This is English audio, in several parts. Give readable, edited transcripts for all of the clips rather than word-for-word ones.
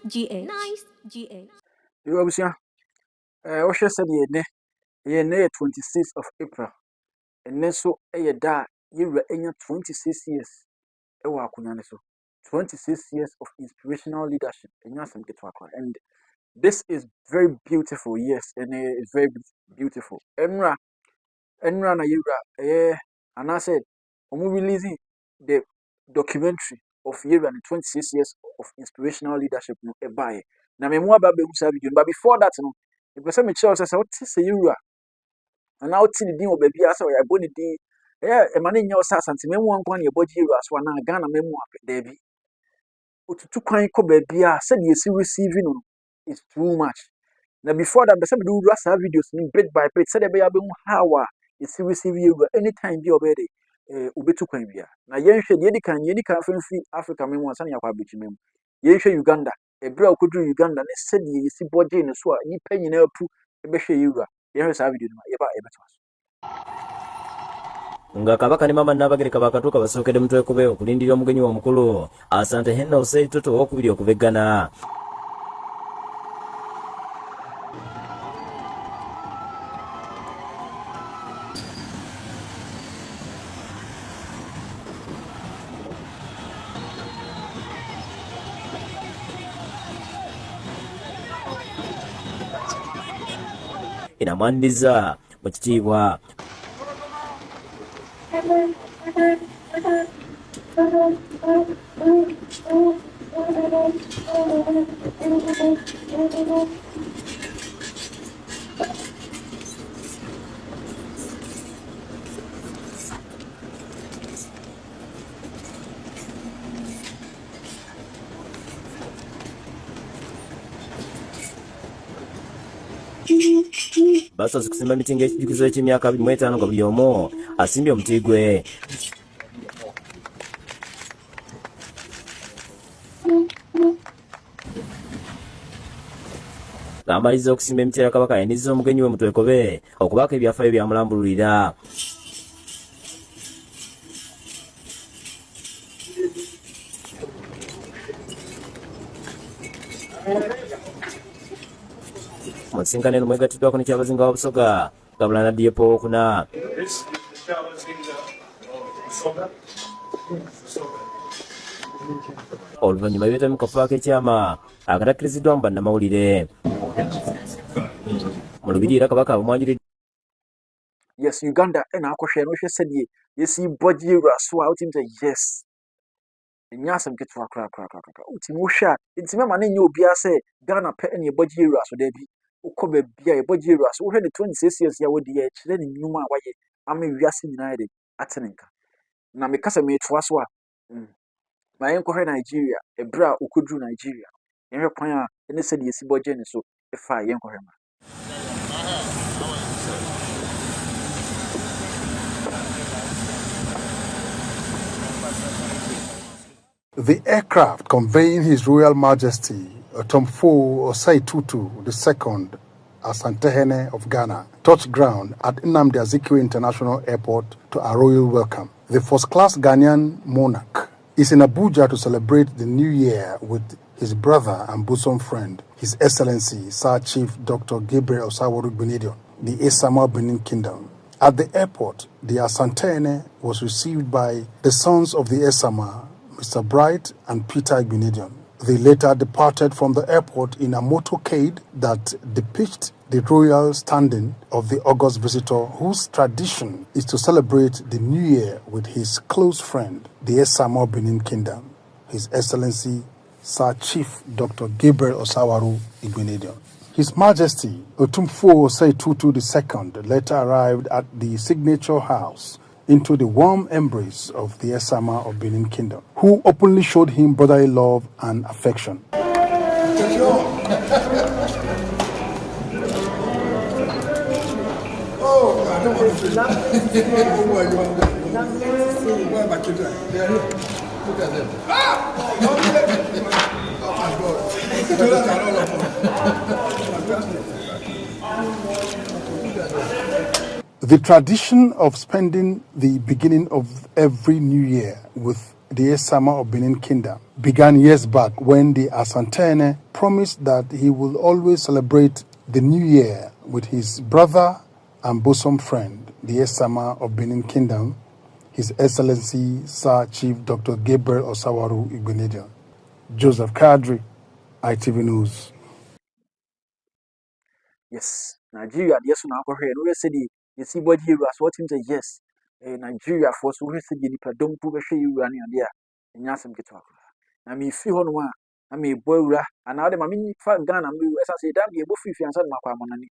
GH. You obviously, Osha said ye near 26th of April, and then so a da you were 26 years. Ewa kunyaneso 26 years of inspirational leadership. And this is very beautiful, yes, and it's very beautiful. Enra na yura and I said, I'm releasing the documentary of Yura and 26 years of inspirational leadership no ebaye. Na me mo aba be musa video, but before that no, the person me tell say what say Yura and now till the din of baby asa ya boni din e ma na nya osa asante me mo anko na e boji Yura so na Ghana me mo apede bi. Otutu kwan ko baby a said you see receiving no is too much. Now before that, person do rasa videos ni bit by bit. Said be able how you see receive you anytime be obey ubetu kwan bia. Na yenhwe de kan fi Africa me wansa na yakwa bichi mem. Yenhwe Uganda. Ebra okodu Uganda ne said you see body no so a nipa nyina apu ebe hwe yuga. Yenhwe sa video no yeba ebeto. Nga kabaka ni mama nabagereka bakatuka basokede mutwe kube okulindira omugenyi wa mukulu Asantehene Osei Toto okubiri okubegana. Inamandiza mukitiibwa basoose kusimba mitinga ekijukizo eky'emyaka 25 nga buli omu asimbye omuti gwe. Ng'amaliza okusimba emiti era kabaka yaniriza omugenyi we Mutwekobe okubaako ebyafaayo byamulambululira. Musinkane nomwegatiddwako nekyabazinga wa Busoga gabulana diepo okuna. Oluvannyuma byetamu mu kafuba k'ekyama akatakkiriziddwa mu bannamawulire. Mu lubiri era kabaka abamwanjulidde. Yes, Uganda and akohwe no hwe said ye see body so out him say yes. Nyasem ketwa kra utim wo hwa intime ma na nya obi ase Ghana pe na body so da bi ukoba bia ye body so wo hwe the 26 years ya wodi ye kire ne nyuma waye ama wiase nyina de atenenka na me kasa me toa so a ma yen kohwe Nigeria ebra ukodru Nigeria yenhwe kwan a ene said ye see body ne so e fa yen kohwe ma. The aircraft conveying His Royal Majesty Otumfuo Osei Tutu II, Asantehene of Ghana, touched ground at Nnamdi Azikiwe International Airport to a royal welcome. The first-class Ghanaian monarch is in Abuja to celebrate the new year with his brother and bosom friend, His Excellency Sir Chief Dr. Gabriel Osawaru Benedion, the Asama Benin Kingdom. At the airport, the Asantehene was received by the sons of the Asama, Mr. Bright and Peter Benedion. They later departed from the airport in a motorcade that depicts the royal standing of the august visitor, whose tradition is to celebrate the new year with his close friend, the Asama Benin Kingdom, His Excellency Sir Chief Dr. Gabriel Osawaru Benedion. His Majesty Otumfuo Osei Tutu II later arrived at the signature house into the warm embrace of the Asama of Benin Kingdom, who openly showed him brotherly love and affection. The tradition of spending the beginning of every new year with the Esama of Benin Kingdom, began years back when the Asantehene promised that he will always celebrate the new year with his brother and bosom friend, the Esama of Benin Kingdom, His Excellency Sir Chief Dr. Gabriel Osawaru Igbenedion. Joseph Kadri, ITV News. Yes, Nigeria, yes, now for her. No, said you see what you as what him say, yes. Nigeria for so we said you don't prove a you and there. And yes, I'm get talk. I mean, if you want I mean, boy, and now the mammy fan gun and we as I say, that be a buffy and son, Macamonani.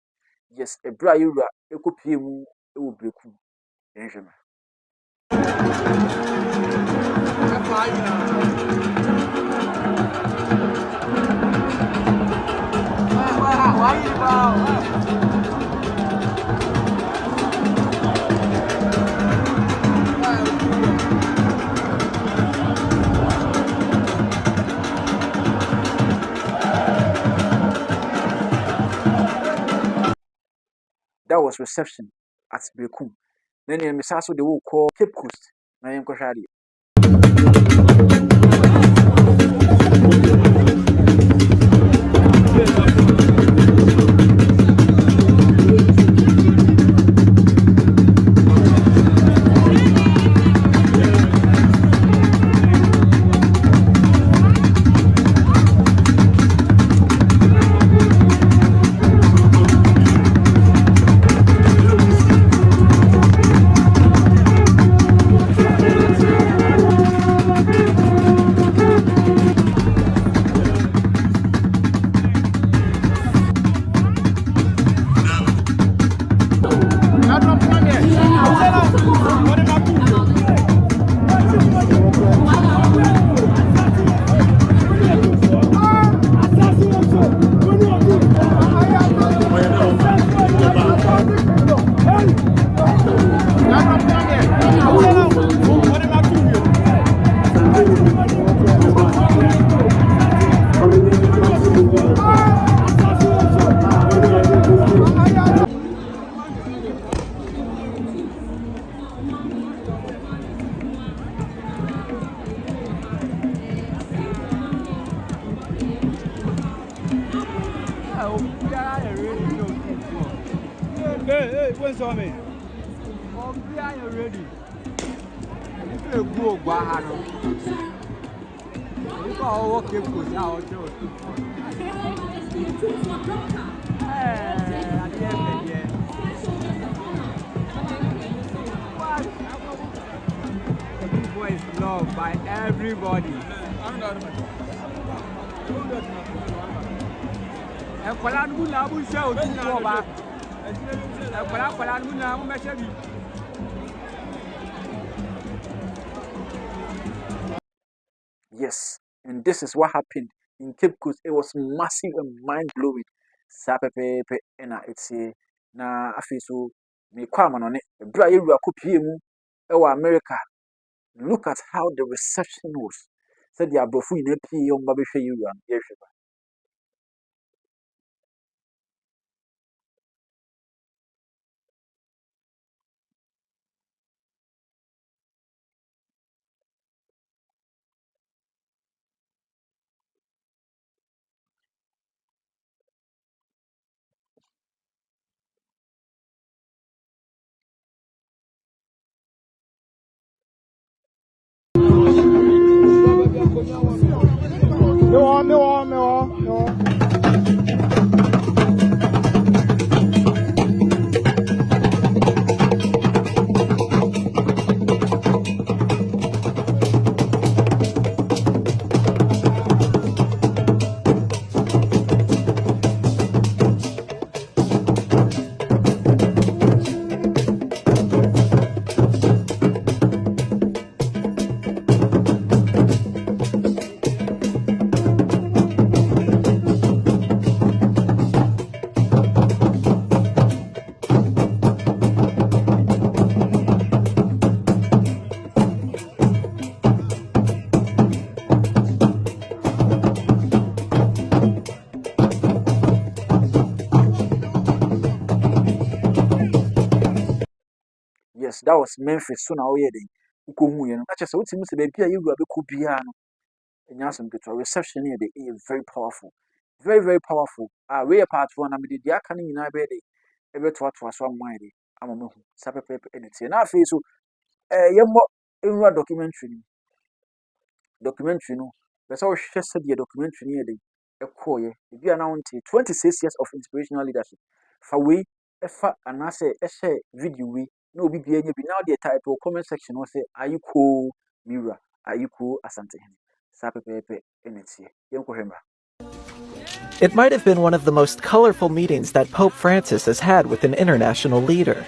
Yes, a bra you a could pay mu, it will be cool. Benjamin. That was reception at Bekum. Then the Misaso they will call Cape Coast. I am Koshadi. Hey, what's on me? Oh, are you ready? You go Bahano. You go walk in for now. The people is loved by everybody. Yes, and this is what happened in Cape Coast. It was massive and mind blowing. Sapepe, and it's a na afiso me kwama no ne bra yeru akopie mu e wa America. Look at how the reception was. Said the abrofu in AP young baby share you and yes. Yes, that was Memphis. So now we're ukohu ye no na chese wotimi se baabi a yewura be ko bia no enyasem keto reception here dey very powerful, very very powerful. We are part one na me dey aka ni nyina be dey ebe to so amman dey amamehu sapepepe enete na afi so yemmo enwa documentary no besa wo hwehwe se de documentary ne dey ekoye bia na wonte 26 years of inspirational leadership fa we efa anase ehye video we na obi bia nya bi now the title comment section wo say are you cool Mira, are you cool Asantehene sapepepe enete yenko hemba. It might have been one of the most colorful meetings that Pope Francis has had with an international leader.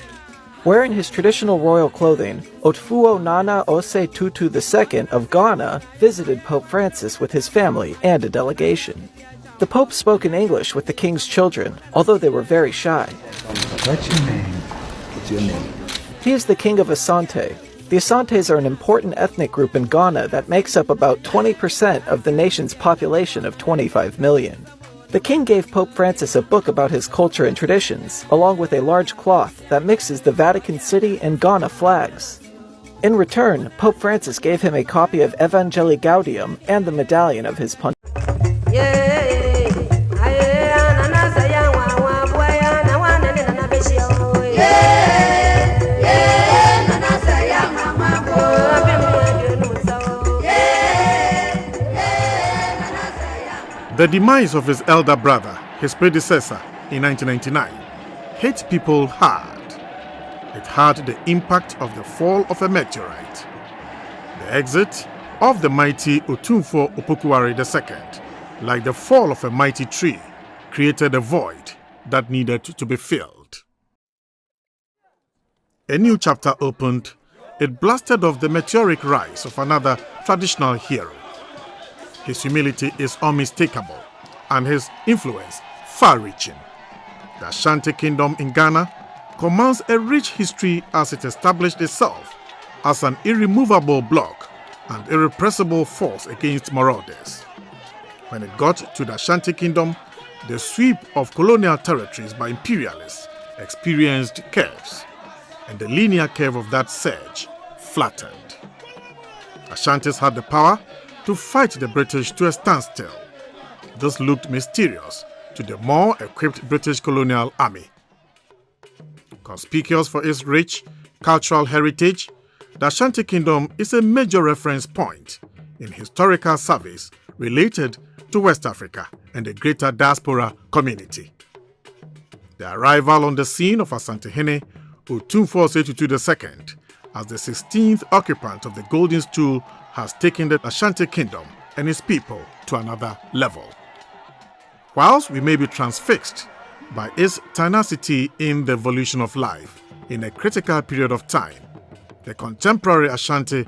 Wearing his traditional royal clothing, Otfuo Nana Ose Tutu II of Ghana visited Pope Francis with his family and a delegation. The Pope spoke in English with the king's children, although they were very shy. What's your name? What's your name? He is the king of Asante. The Asantes are an important ethnic group in Ghana that makes up about 20% of the nation's population of 25 million. The king gave Pope Francis a book about his culture and traditions, along with a large cloth that mixes the Vatican City and Ghana flags. In return, Pope Francis gave him a copy of Evangelii Gaudium and the medallion of his pontificate. The demise of his elder brother, his predecessor, in 1999, hit people hard. It had the impact of the fall of a meteorite. The exit of the mighty Otumfuo Opokuwari II, like the fall of a mighty tree, created a void that needed to be filled. A new chapter opened. It blasted off the meteoric rise of another traditional hero. His humility is unmistakable, and his influence far-reaching. The Ashanti Kingdom in Ghana commands a rich history as it established itself as an irremovable bloc and irrepressible force against marauders. When it got to the Ashanti Kingdom, the sweep of colonial territories by imperialists experienced curves, and the linear curve of that surge flattened. Ashantis had the power to fight the British to a standstill. This looked mysterious to the more equipped British colonial army. Conspicuous for its rich cultural heritage, the Ashanti Kingdom is a major reference point in historical surveys related to West Africa and the greater diaspora community. The arrival on the scene of Asantehene Otumfuo Ose Tutu II as the 16th occupant of the Golden Stool has taken the Ashanti Kingdom and its people to another level. Whilst we may be transfixed by its tenacity in the evolution of life in a critical period of time, the contemporary Ashanti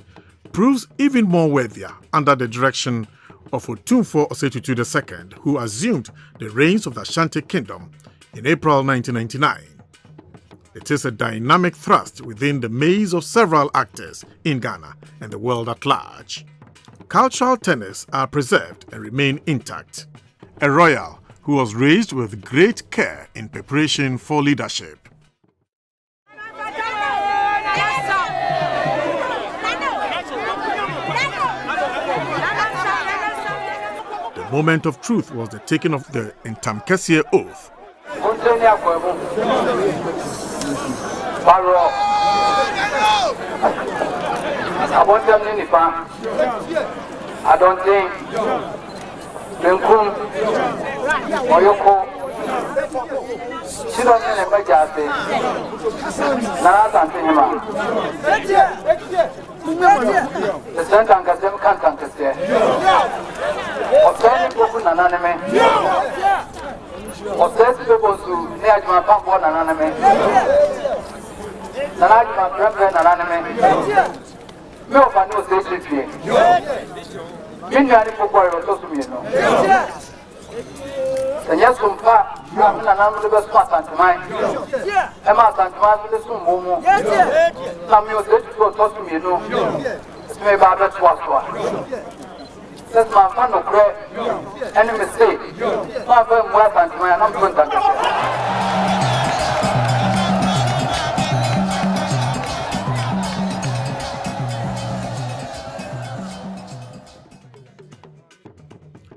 proves even more worthier under the direction of Otumfuo Ose Tutu II, who assumed the reins of the Ashanti Kingdom in April 1999. It is a dynamic thrust within the maze of several actors in Ghana and the world at large. Cultural tenets are preserved and remain intact. A royal who was raised with great care in preparation for leadership. The moment of truth was the taking of the Ntamkesie oath. I don't think Oyoko she doesn't make Jase Asantehene. The Santan Gazem can't say. Obtaining Poku Naname. Obtaining people to Neajma Pampo Naname. Nanajma Trempe Naname. No, I know this is Many people are also to me. And yes, from far, I'm not the best part of mine. Emma Santamar with the Sumo. Some of you go talk to me, it's maybe about what. That's my fun of prayer. Any mistake. My friend, wife, and my number.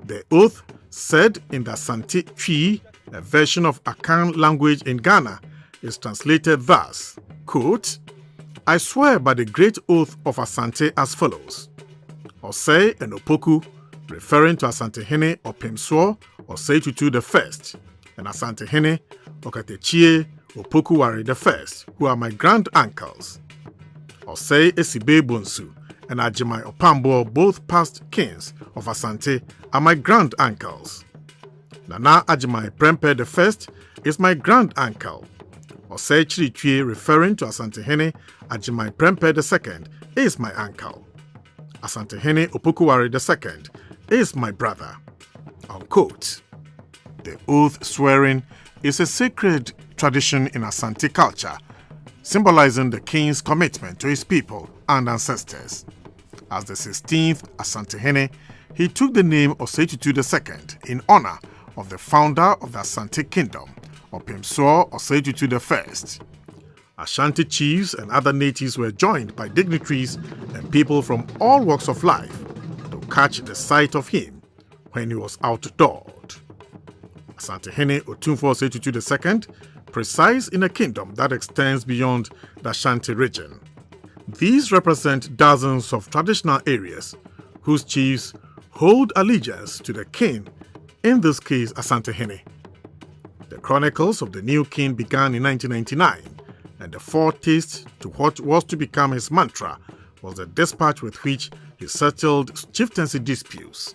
The oath, said in the Asante Twi, a version of Akan language in Ghana, is translated thus, quote, I swear by the great oath of Asante as follows. Osei and Opoku, referring to Asantehene Opemswo Osei Tutu I, and Asantehene Okatechie Opokuwari I, who are my grand uncles. Osei Esibe Bonsu and Ajimai Opambo, both past kings of Asante, are my grand uncles. Nana Ajimai Prempe I is my grand uncle. Osei Chiritwie, referring to Asantehene Ajimai Prempe II, is my uncle. Asantehene Opokuwari II is my brother. Unquote. The oath swearing is a sacred tradition in Asante culture, symbolizing the king's commitment to his people and ancestors. As the 16th Asantehene, he took the name Osei Tutu II in honor of the founder of the Asante Kingdom, Opemswo Osei Tutu I. Ashanti chiefs and other natives were joined by dignitaries and people from all walks of life to catch the sight of him when he was outdoored. Asantehene Otumfuo Osei Tutu II presides in a kingdom that extends beyond the Ashanti region. These represent dozens of traditional areas whose chiefs hold allegiance to the king, in this case Asantehene. The chronicles of the new king began in 1999, and the foretaste to what was to become his mantra was the dispatch with which he settled chieftaincy disputes.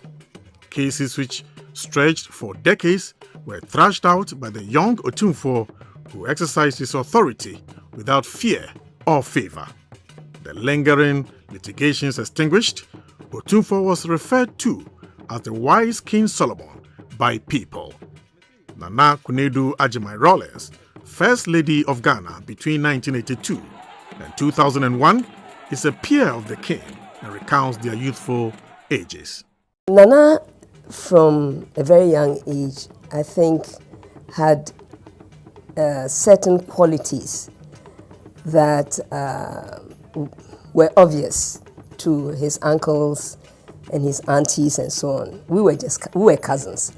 Cases which stretched for decades were thrashed out by the young Otumfuo, who exercised his authority without fear or favor. The lingering litigations extinguished, Otumfuo was referred to as the wise King Solomon by people. Nana Kunedu Ajimai Rawlings, First Lady of Ghana between 1982 and 2001, is a peer of the king and recounts their youthful ages. Nana, from a very young age, I think, had certain qualities that were obvious to his uncles and his aunties and so on. We were cousins.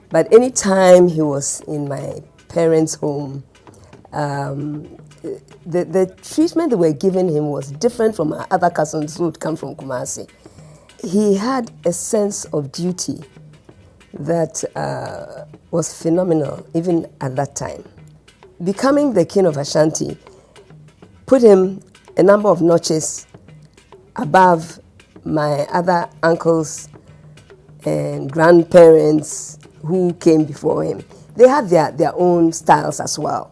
But any time he was in my parents' home, the treatment they were giving him was different from our other cousins who would come from Kumasi. He had a sense of duty that was phenomenal even at that time. Becoming the king of Ashanti put him a number of notches above my other uncles and grandparents who came before him. They had their own styles as well.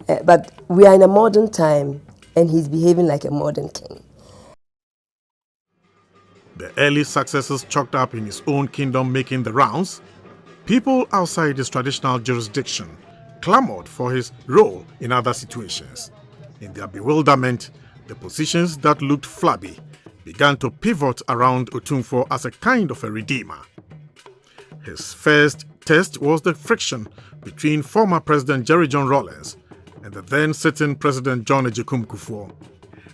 But we are in a modern time, and he's behaving like a modern king. The early successes chalked up in his own kingdom making the rounds, people outside his traditional jurisdiction clamored for his role in other situations. In their bewilderment, the positions that looked flabby began to pivot around Otumfuo as a kind of a redeemer. His first test was the friction between former President Jerry John Rawlings and the then sitting President John Ejiokum Kufuor.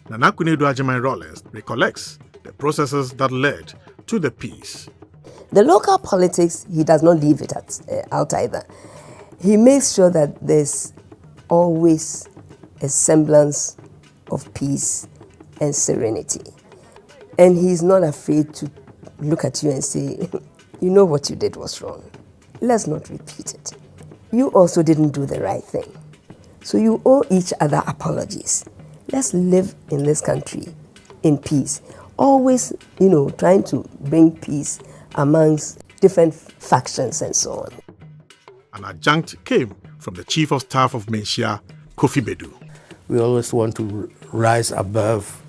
Nana Kunedu Ajimai Rawlings recollects the processes that led to the peace. The local politics, he does not leave it out either. He makes sure that there's always a semblance of peace and serenity. And he's not afraid to look at you and say, you know what you did was wrong. Let's not repeat it. You also didn't do the right thing. So you owe each other apologies. Let's live in this country in peace. Always, trying to bring peace amongst different factions and so on. An adjunct came from the Chief of Staff of Menchia, Kofi Bedu. We always want to rise above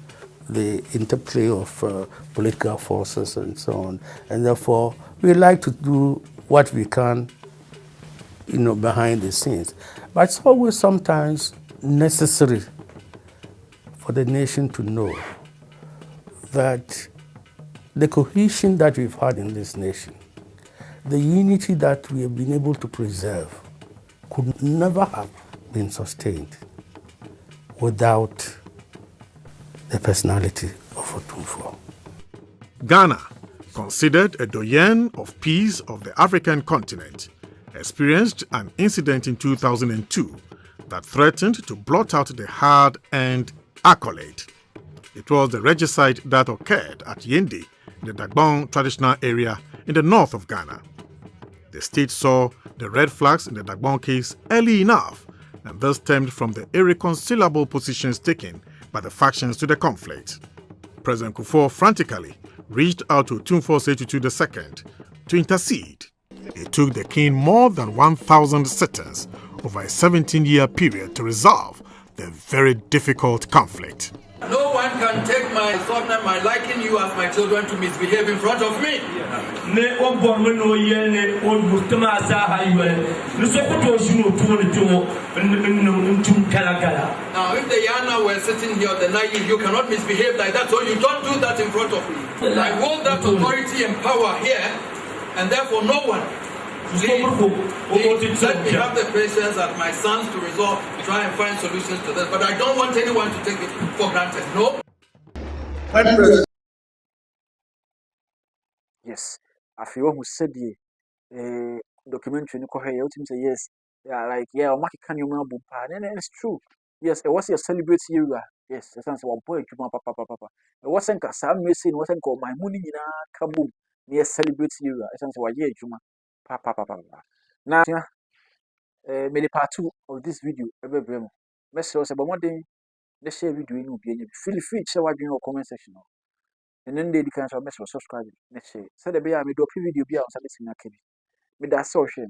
the interplay of political forces and so on. And therefore, we like to do what we can, behind the scenes. But it's always sometimes necessary for the nation to know that the cohesion that we've had in this nation, the unity that we have been able to preserve, could never have been sustained without the personality of Otumfuo. Ghana Considered a doyen of peace of the African continent, experienced an incident in 2002 that threatened to blot out the hard-earned accolade. It was the regicide that occurred at Yendi, in the Dagbon traditional area in the north of Ghana. The state saw the red flags in the Dagbon case early enough, and this stemmed from the irreconcilable positions taken by the factions to the conflict. President Kufuor frantically reached out to Otumfuo Osei Tutu II to intercede. It took the king more than 1,000 sittings over a 17-year period to resolve the very difficult conflict. No one can take my sovereign, my liking you as my children to misbehave in front of me. Now, if the Yana were sitting here, then you cannot misbehave like that, so you don't do that in front of me. I hold that authority and power here, and therefore no one. Please, let me have the patience as my sons to resolve, try and find solutions to this. But I don't want anyone to take it for granted. No. Yes. I feel who said the documentary no kohe you say yes. Yeah, like yeah, Omaki can you remember? And it's true. Yes, it was a celebrate era. Yes, the sense of boy papa. It wasn't a Sam missing, wasn't called my money in a kaboom near celebrate era. The sense of yeah, Juma papa. Now, made part 2 of this video. Every bremo. Message was about one day. Let's share video in Ubi. Feel free to share what you know comment section. And then they can message subscribe. Let's share. So the bear me do a video be on something. Me that's social.